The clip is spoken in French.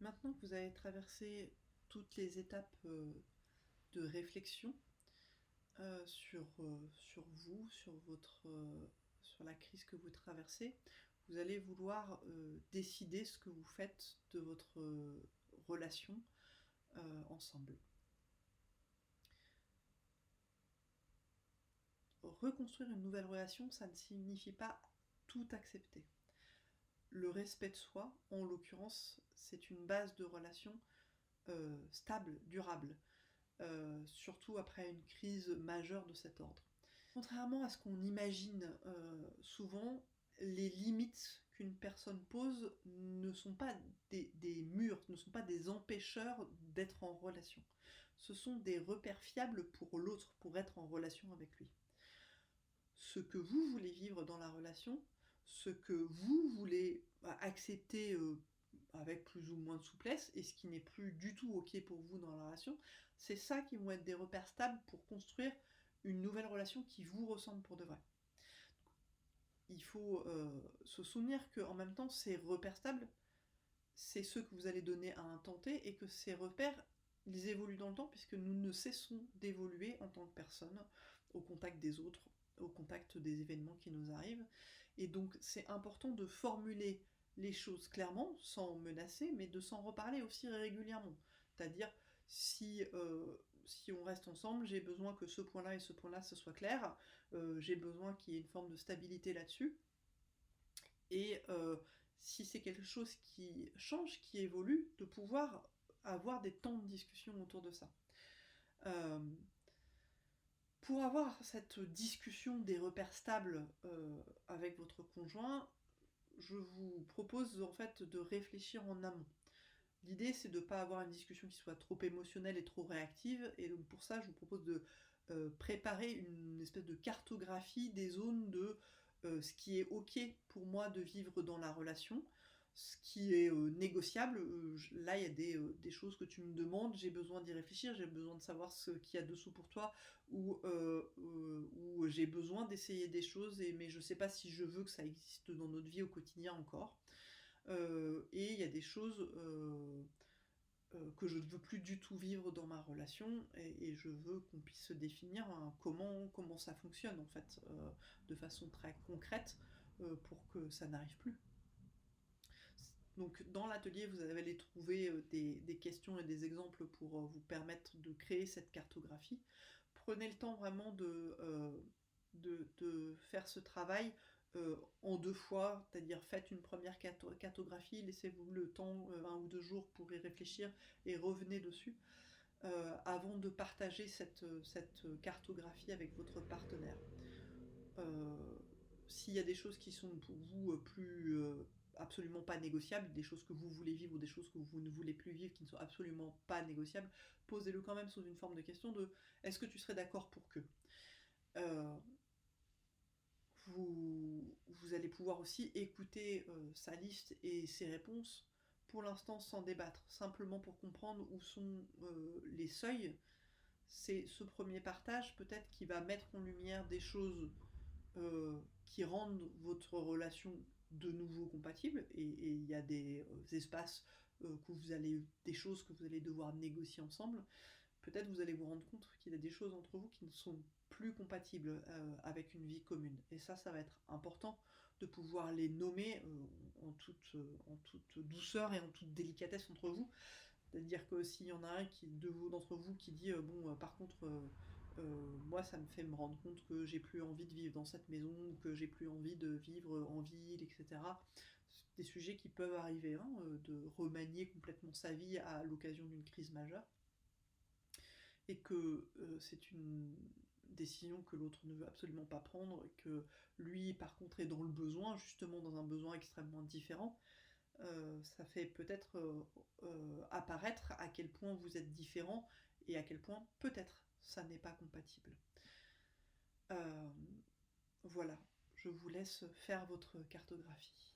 Maintenant que vous avez traversé toutes les étapes de réflexion sur vous, sur la crise que vous traversez, vous allez vouloir décider ce que vous faites de votre relation ensemble. Reconstruire une nouvelle relation, ça ne signifie pas tout accepter. Le respect de soi, en l'occurrence, c'est une base de relation stable, durable. Surtout après une crise majeure de cet ordre. Contrairement à ce qu'on imagine souvent, les limites qu'une personne pose ne sont pas des murs, ne sont pas des empêcheurs d'être en relation. Ce sont des repères fiables pour l'autre, pour être en relation avec lui. Ce que vous voulez vivre dans la relation, ce que vous voulez accepter avec plus ou moins de souplesse, et ce qui n'est plus du tout ok pour vous dans la relation, c'est ça qui vont être des repères stables pour construire une nouvelle relation qui vous ressemble pour de vrai. Il faut se souvenir qu'en même temps, ces repères stables, c'est ceux que vous allez donner à un temps T, et que ces repères, ils évoluent dans le temps, puisque nous ne cessons d'évoluer en tant que personne, au contact des autres, au contact des événements qui nous arrivent. Et donc c'est important de formuler les choses clairement, sans menacer, mais de s'en reparler aussi régulièrement. C'est-à-dire, si on reste ensemble, j'ai besoin que ce point-là et ce point-là, ce soit clair, j'ai besoin qu'il y ait une forme de stabilité là-dessus, et si c'est quelque chose qui change, qui évolue, de pouvoir avoir des temps de discussion autour de ça. Pour avoir cette discussion des repères stables avec votre conjoint, je vous propose en fait de réfléchir en amont. L'idée, c'est de ne pas avoir une discussion qui soit trop émotionnelle et trop réactive, et donc pour ça, je vous propose de préparer une espèce de cartographie des zones de ce qui est ok pour moi de vivre dans la relation, ce qui est négociable. Là, il y a des choses que tu me demandes, j'ai besoin d'y réfléchir, j'ai besoin de savoir ce qu'il y a dessous pour toi, ou j'ai besoin d'essayer des choses, mais je ne sais pas si je veux que ça existe dans notre vie au quotidien encore. Et il y a des choses que je ne veux plus du tout vivre dans ma relation, et je veux qu'on puisse se définir comment ça fonctionne en fait, de façon très concrète, pour que ça n'arrive plus. Donc dans l'atelier, vous allez trouver des questions et des exemples pour vous permettre de créer cette cartographie. Prenez le temps vraiment de faire ce travail en 2 fois, c'est-à-dire faites une première cartographie, laissez-vous le temps, 1 ou 2 jours pour y réfléchir, et revenez dessus, avant de partager cette cartographie avec votre partenaire. Euh, S'il y a des choses qui sont pour vous absolument pas négociables, des choses que vous voulez vivre ou des choses que vous ne voulez plus vivre qui ne sont absolument pas négociables, posez-le quand même sous une forme de question de est-ce que tu serais d'accord pour que euh, vous allez pouvoir aussi écouter sa liste et ses réponses, pour l'instant sans débattre, simplement pour comprendre où sont les seuils. C'est ce premier partage peut-être qui va mettre en lumière des choses qui rendent votre relation de nouveau compatible, et il y a des espaces des choses que vous allez devoir négocier ensemble. Peut-être vous allez vous rendre compte qu'il y a des choses entre vous qui ne sont plus compatibles avec une vie commune. Et ça va être important de pouvoir les nommer en toute douceur et en toute délicatesse entre vous. C'est-à-dire que s'il y en a un d'entre vous qui dit bon, par contre, moi ça me fait me rendre compte que j'ai plus envie de vivre dans cette maison, ou que j'ai plus envie de vivre en ville, etc. C'est des sujets qui peuvent arriver, hein, de remanier complètement sa vie à l'occasion d'une crise majeure, et que c'est une décision que l'autre ne veut absolument pas prendre, et que lui par contre est dans le besoin, justement dans un besoin extrêmement différent. Ça fait peut-être apparaître à quel point vous êtes différents, et à quel point peut-être ça n'est pas compatible. Voilà, je vous laisse faire votre cartographie.